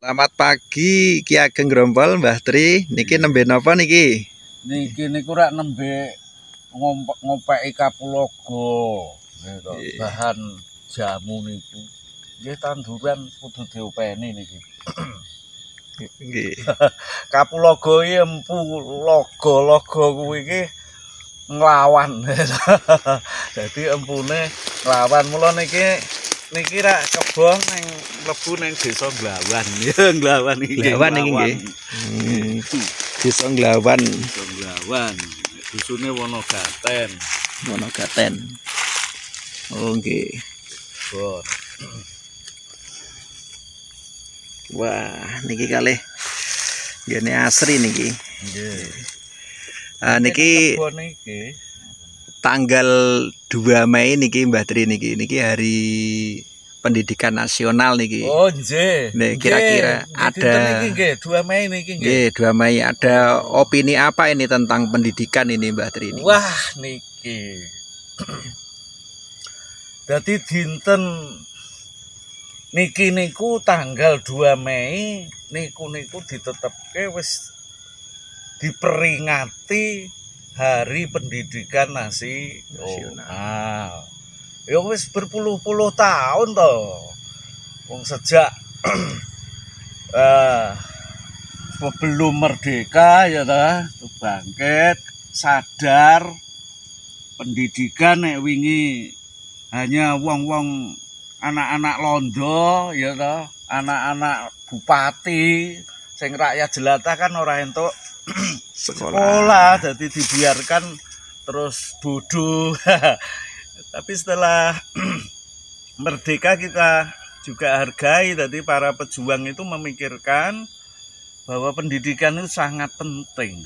Selamat pagi Ki Ageng Grompol Mbah Tri. Niki nembe napa niki? Niki niku rak nembe ngopeki kapulaga. Gitu. Bahan jamu niku. Nggih tanduran kudu diopeni niki. Nggih. Kapulaga iki empu laga-laga kuwi iki nglawan. Jadi empune nglawan mula niki rak kebon ning mlebu ning desa Nglawan. Ya Nglawan iki. Nglawan iki nggih. Desa Nglawan. Desa Nglawan. Dusune Wonogaten. Wonogaten. Oh nggih. Bon. Wah, niki kalih ngene asri niki. Nggih. Niki Kebon iki tanggal 2 Mei niki Mbah Tri niki. Niki hari pendidikan nasional niki. Oh, nggih. Nih kira-kira ada niki nggih 2 Mei niki nggih. Nggih, 2 Mei ada opini apa ini tentang pendidikan ini Mbah Tri ini? Wah, niki. Dadi dinten niki niku tanggal 2 Mei niku ditetepke wis diperingati Hari Pendidikan Nasional. Ya wis berpuluh-puluh tahun toh. Wong sejak sebelum merdeka ya ta, bangkit sadar pendidikan nek wingi hanya wong-wong anak-anak londo ya ta, anak-anak bupati sing rakyat jelata kan ora entuk sekolah, jadi dibiarkan terus bodoh. Tapi setelah merdeka kita juga hargai, jadi para pejuang itu memikirkan bahwa pendidikan itu sangat penting.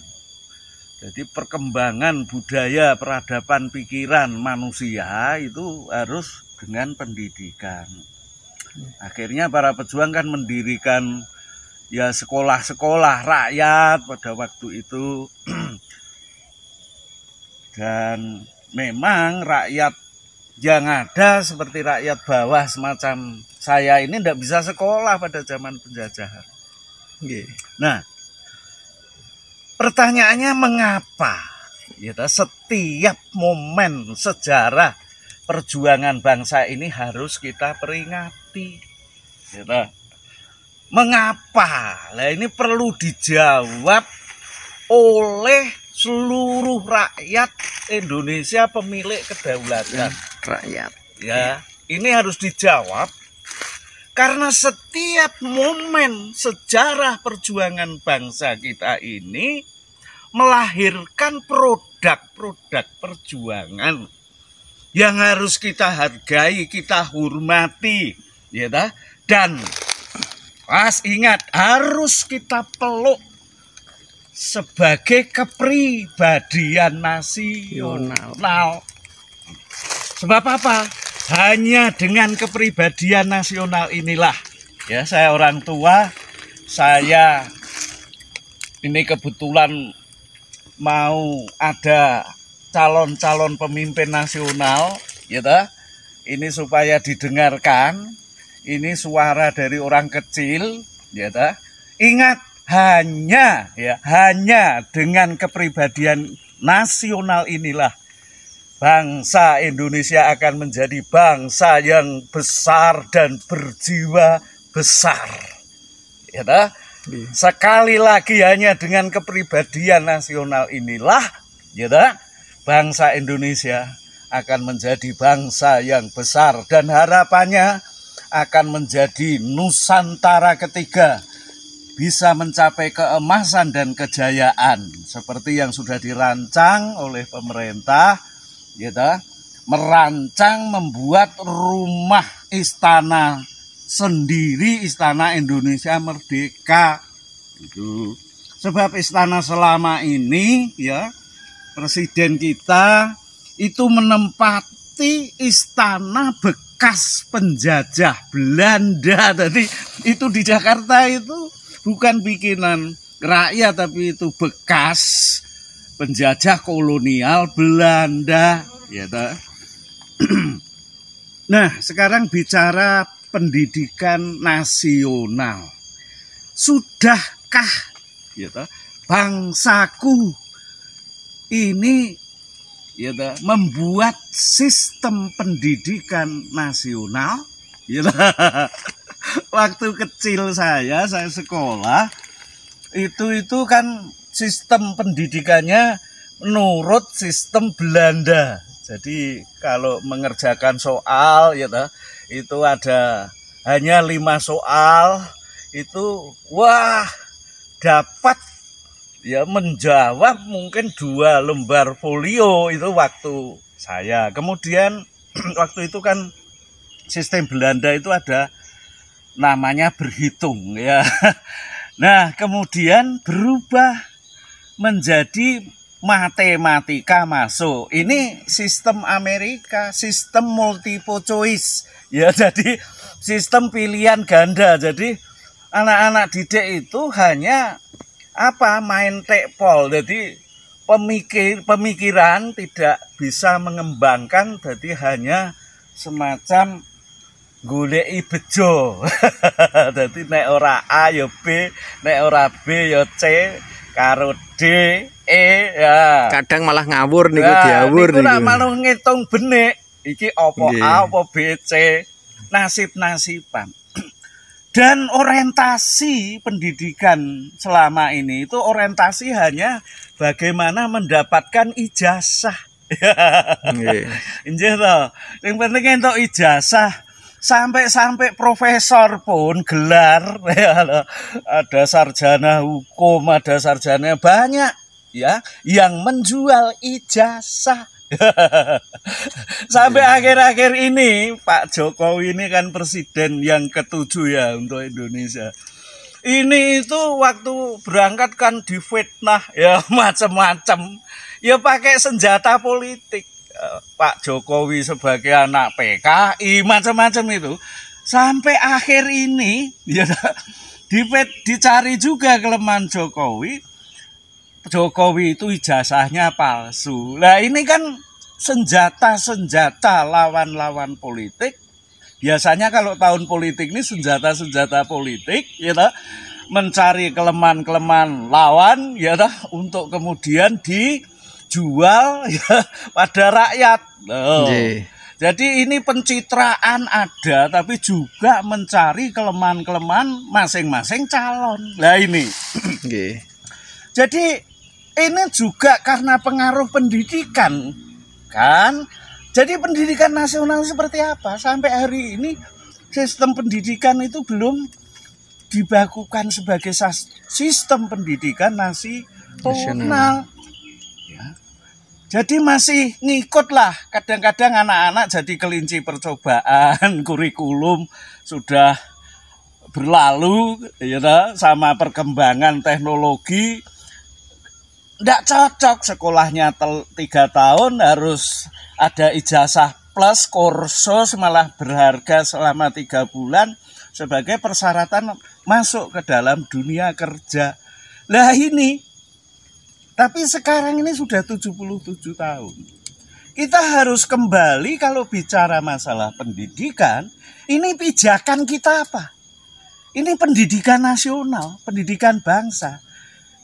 Jadi perkembangan budaya, peradaban, pikiran manusia itu harus dengan pendidikan. Akhirnya para pejuang kan mendirikan ya sekolah-sekolah rakyat pada waktu itu. Dan memang rakyat yang ada seperti rakyat bawah semacam saya ini tidak bisa sekolah pada zaman penjajahan. Nah, pertanyaannya mengapa? Ya, setiap momen sejarah perjuangan bangsa ini harus kita peringati. Ya, mengapa? Nah, ini perlu dijawab oleh seluruh rakyat Indonesia pemilik kedaulatan. Rakyat. Ya, ini harus dijawab karena setiap momen sejarah perjuangan bangsa kita ini melahirkan produk-produk perjuangan yang harus kita hargai, kita hormati, ya ta? Dan ingat, harus kita peluk sebagai kepribadian nasional. Sebab apa? Hanya dengan kepribadian nasional inilah, ya, saya orang tua, saya ini kebetulan mau ada calon-calon pemimpin nasional, ya ta? Ini supaya didengarkan. Ini suara dari orang kecil, ya ta? Ingat, hanya dengan kepribadian nasional inilah bangsa Indonesia akan menjadi bangsa yang besar dan berjiwa besar. Ya ta? Sekali lagi hanya dengan kepribadian nasional inilah, ya ta, bangsa Indonesia akan menjadi bangsa yang besar dan harapannya akan menjadi Nusantara ketiga, bisa mencapai keemasan dan kejayaan seperti yang sudah dirancang oleh pemerintah, gitu, merancang membuat rumah istana sendiri, Istana Indonesia Merdeka. Itu sebab istana selama ini, ya, presiden kita itu menempati istana bekas penjajah Belanda. Tadi itu di Jakarta itu bukan bikinan rakyat, tapi itu bekas penjajah kolonial Belanda, ya ta? Nah, sekarang bicara pendidikan nasional. sudahkah gitu, bangsaku ini gitu, membuat sistem pendidikan nasional gitu. Waktu kecil saya sekolah itu kan sistem pendidikannya menurut sistem Belanda. Jadi kalau mengerjakan soal gitu, itu ada hanya 5 soal, itu wah dapat ya menjawab mungkin 2 lembar folio itu waktu saya. Kemudian waktu itu kan sistem Belanda itu ada namanya berhitung ya. Nah, kemudian berubah menjadi matematika masuk. Ini sistem Amerika, sistem multiple choice. Ya, jadi sistem pilihan ganda. Jadi anak-anak didik itu hanya main tekpol. Jadi pemikiran tidak bisa mengembangkan, jadi hanya semacam goleki bejo. Dadi nek ora A ya B, nek ora B ya C, karo D, E ya. Kadang malah ngawur niku, diawur niku. Ora malah ngitung benik, iki apa A apa B C, nasib-nasiban. Dan orientasi pendidikan selama ini itu orientasi hanya bagaimana mendapatkan ijazah. Nggih to. Sing penting entuk ijazah. Sampai profesor pun gelar ya, ada sarjana hukum, ada sarjana banyak ya yang menjual ijazah. Sampai akhir-akhir ini Pak Jokowi ini kan presiden yang ke-7 ya untuk Indonesia. Ini itu waktu berangkat kan difitnah ya macam-macam. Ya pakai senjata politik. Pak Jokowi sebagai anak PKI macam-macam itu sampai akhir ini ya dicari juga kelemahan Jokowi itu ijazahnya palsu. Nah ini kan senjata lawan-lawan politik. Biasanya kalau tahun politik ini senjata politik ya mencari kelemahan lawan ya untuk kemudian dijual ya pada rakyat. Jadi ini pencitraan ada, tapi juga mencari kelemahan masing-masing calon. Nah ini. Jadi ini juga karena pengaruh pendidikan kan. Jadi pendidikan nasional seperti apa? Sampai hari ini sistem pendidikan itu belum dibakukan sebagai sistem pendidikan nasional. Jadi masih ngikut lah, kadang-kadang anak-anak jadi kelinci percobaan, kurikulum sudah berlalu ya sama perkembangan teknologi. Nggak cocok sekolahnya 3 tahun harus ada ijazah plus kursus malah berharga selama 3 bulan sebagai persyaratan masuk ke dalam dunia kerja. Lah ini tapi sekarang ini sudah 77 tahun. Kita harus kembali kalau bicara masalah pendidikan, ini pijakan kita apa? Ini pendidikan nasional, pendidikan bangsa.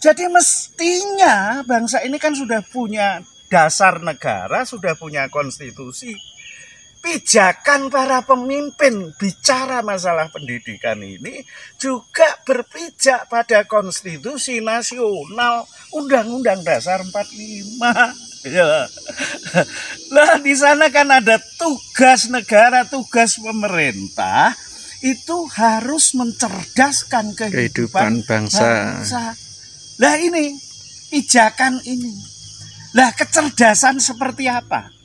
Jadi mestinya bangsa ini kan sudah punya dasar negara, sudah punya konstitusi. Pijakan para pemimpin bicara masalah pendidikan ini juga berpijak pada konstitusi nasional, Undang-Undang Dasar 45. Ya. Lah di sana kan ada tugas negara, tugas pemerintah itu harus mencerdaskan kehidupan bangsa. Lah ini pijakan ini. Lah kecerdasan seperti apa?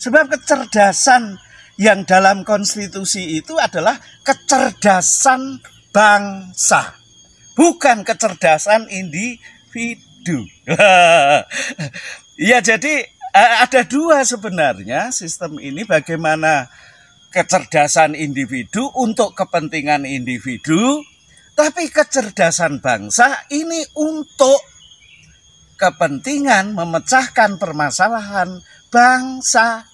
Sebab kecerdasan yang dalam konstitusi itu adalah kecerdasan bangsa, bukan kecerdasan individu. Ya jadi ada 2 sebenarnya sistem ini, bagaimana kecerdasan individu untuk kepentingan individu, tapi kecerdasan bangsa ini untuk kepentingan memecahkan permasalahan bangsa.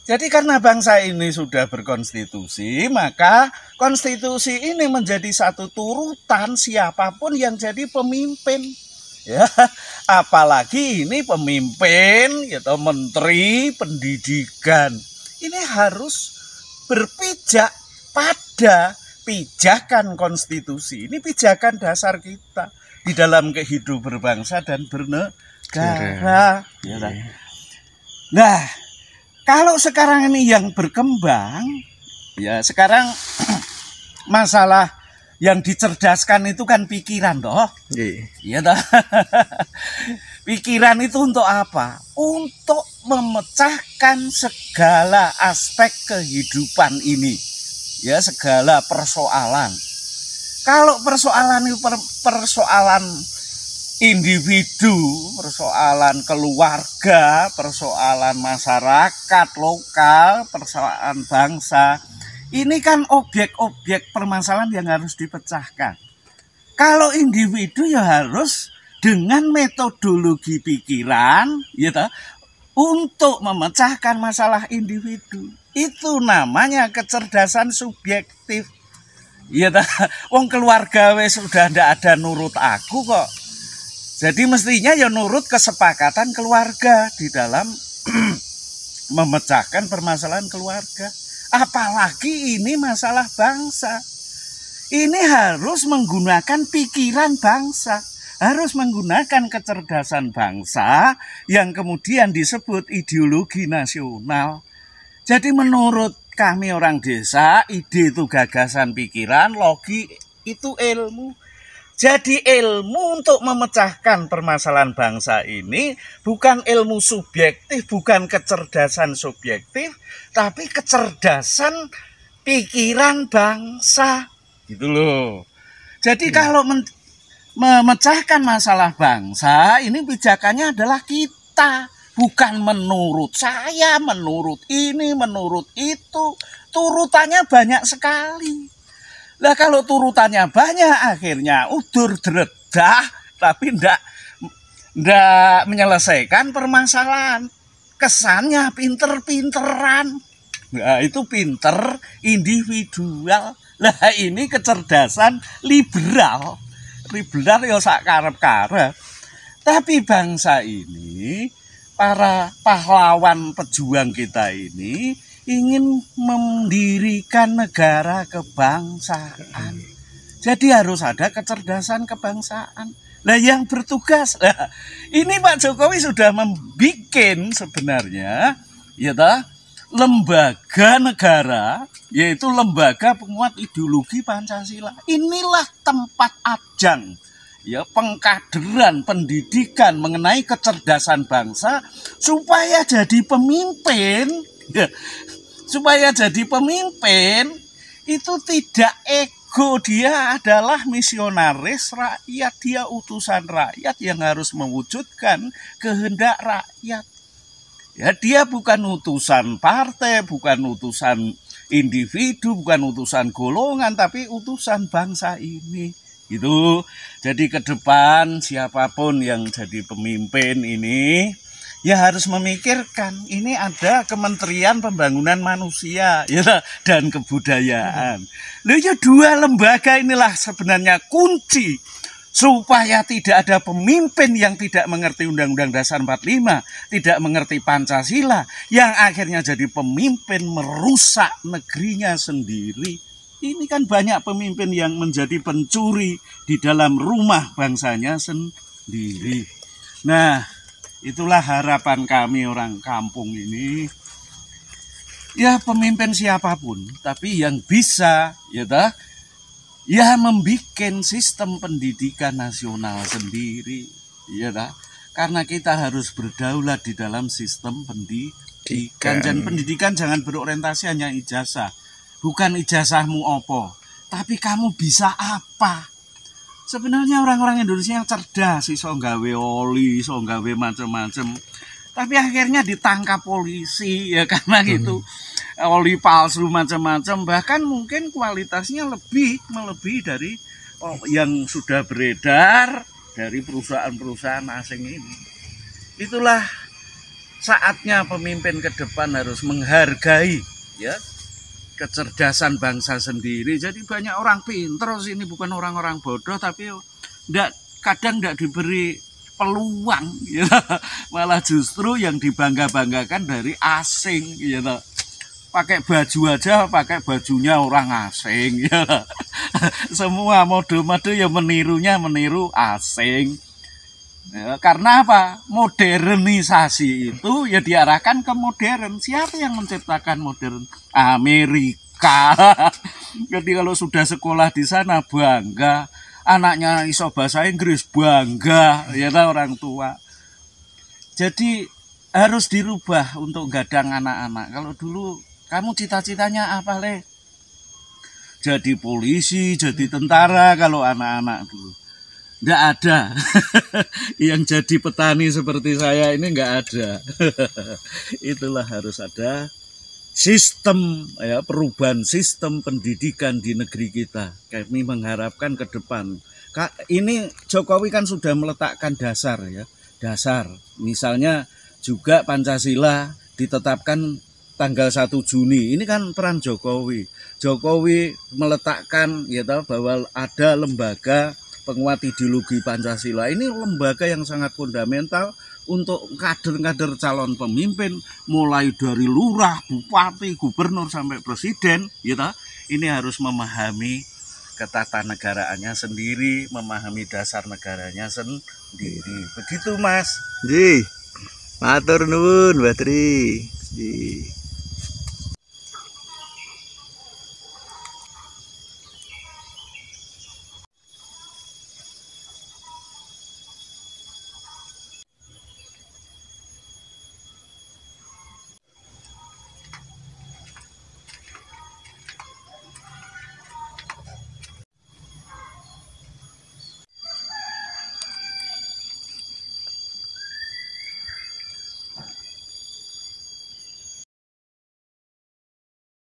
Jadi karena bangsa ini sudah berkonstitusi, maka konstitusi ini menjadi satu turutan siapapun yang jadi pemimpin. Ya, apalagi ini pemimpin atau menteri pendidikan. Ini harus berpijak pada pijakan konstitusi. Ini pijakan dasar kita di dalam kehidupan berbangsa dan bernegara. Ya, nah, kalau sekarang ini yang berkembang, ya sekarang masalah yang dicerdaskan itu kan pikiran toh. Iya toh. Pikiran itu untuk apa? Untuk memecahkan segala aspek kehidupan ini. Ya, segala persoalan. Kalau persoalan itu persoalan individu, persoalan keluarga, persoalan masyarakat lokal, persoalan bangsa, ini kan objek-objek permasalahan yang harus dipecahkan. Kalau individu ya harus dengan metodologi pikiran, gitu, untuk memecahkan masalah individu. Itu namanya kecerdasan subjektif. Ya, wong keluarga wes sudah ndak ada nurut aku kok. Jadi mestinya ya nurut kesepakatan keluarga di dalam memecahkan permasalahan keluarga. Apalagi ini masalah bangsa. Ini harus menggunakan pikiran bangsa. Harus menggunakan kecerdasan bangsa yang kemudian disebut ideologi nasional. Jadi menurut kami orang desa, ide itu gagasan pikiran, logi itu ilmu. Jadi ilmu untuk memecahkan permasalahan bangsa ini bukan ilmu subjektif, bukan kecerdasan subjektif, tapi kecerdasan pikiran bangsa. Gitu loh. Jadi kalau memecahkan masalah bangsa, ini pijakannya adalah kita. Bukan menurut saya, menurut ini, menurut itu. Turutannya banyak sekali. Lah kalau turutannya banyak, akhirnya udur dredah, tapi ndak menyelesaikan permasalahan. Kesannya pinter-pinteran. Nah, itu pinter individual. Lah ini kecerdasan liberal. Liberal ya sak karep-karep. Tapi bangsa ini, para pahlawan pejuang kita ini ingin mendirikan negara kebangsaan. Jadi harus ada kecerdasan kebangsaan. Nah yang bertugas, nah, ini Pak Jokowi sudah membuat sebenarnya ya lembaga negara, yaitu lembaga penguat ideologi Pancasila. Inilah tempat ajang ya pengkaderan pendidikan mengenai kecerdasan bangsa supaya jadi pemimpin ya, supaya jadi pemimpin itu tidak ego, dia adalah misionaris rakyat, dia utusan rakyat yang harus mewujudkan kehendak rakyat. Ya, dia bukan utusan partai, bukan utusan individu, bukan utusan golongan, tapi utusan bangsa ini. Gitu. Jadi ke depan siapapun yang jadi pemimpin ini ya harus memikirkan ini ada Kementerian Pembangunan Manusia ya dan Kebudayaan. Loh ya dua lembaga inilah sebenarnya kunci supaya tidak ada pemimpin yang tidak mengerti Undang-Undang Dasar 45, tidak mengerti Pancasila, yang akhirnya jadi pemimpin merusak negerinya sendiri. Ini kan banyak pemimpin yang menjadi pencuri di dalam rumah bangsanya sendiri. Nah, itulah harapan kami orang kampung ini. Ya pemimpin siapapun, tapi yang bisa ya membikin sistem pendidikan nasional sendiri. Ya karena kita harus berdaulat di dalam sistem pendidikan. Dan pendidikan jangan berorientasi hanya ijazah. Bukan ijazahmu opo, tapi kamu bisa apa. Sebenarnya orang-orang Indonesia yang cerdas, iso nggawe oli, iso nggawe macam-macam. Tapi akhirnya ditangkap polisi ya karena gitu. Oli palsu macam-macam, bahkan mungkin kualitasnya melebihi dari yang sudah beredar dari perusahaan-perusahaan asing ini. Itulah saatnya pemimpin ke depan harus menghargai ya kecerdasan bangsa sendiri. Jadi banyak orang pinter sini, bukan orang-orang bodoh, tapi kadang tidak diberi peluang ya. Malah justru yang dibangga-banggakan dari asing ya. Pakai baju aja pakai bajunya orang asing ya. Semua mode-mode yang meniru asing ya, karena apa? Modernisasi itu ya diarahkan ke modern. Siapa yang menciptakan modern? Amerika. Jadi kalau sudah sekolah di sana bangga, anaknya iso bahasa Inggris bangga ya orang tua. Jadi harus dirubah untuk gadang anak-anak. Kalau dulu kamu cita-citanya apa, Le? Jadi polisi, jadi tentara kalau anak-anak dulu. Nggak ada. Yang jadi petani seperti saya ini nggak ada. Itulah harus ada sistem ya, perubahan sistem pendidikan di negeri kita. Kami mengharapkan ke depan. Ini Jokowi kan sudah meletakkan dasar ya. Dasar. Misalnya juga Pancasila ditetapkan tanggal 1 Juni. Ini kan peran Jokowi. Jokowi meletakkan ya bahwa ada lembaga penguat ideologi Pancasila. Ini lembaga yang sangat fundamental untuk kader-kader calon pemimpin, mulai dari lurah, bupati, gubernur sampai presiden, gitu. Ini harus memahami ketatanegaraannya sendiri, memahami dasar negaranya sendiri. Begitu, Mas. Ji, matur nuwun, Mbak Tri. Ji.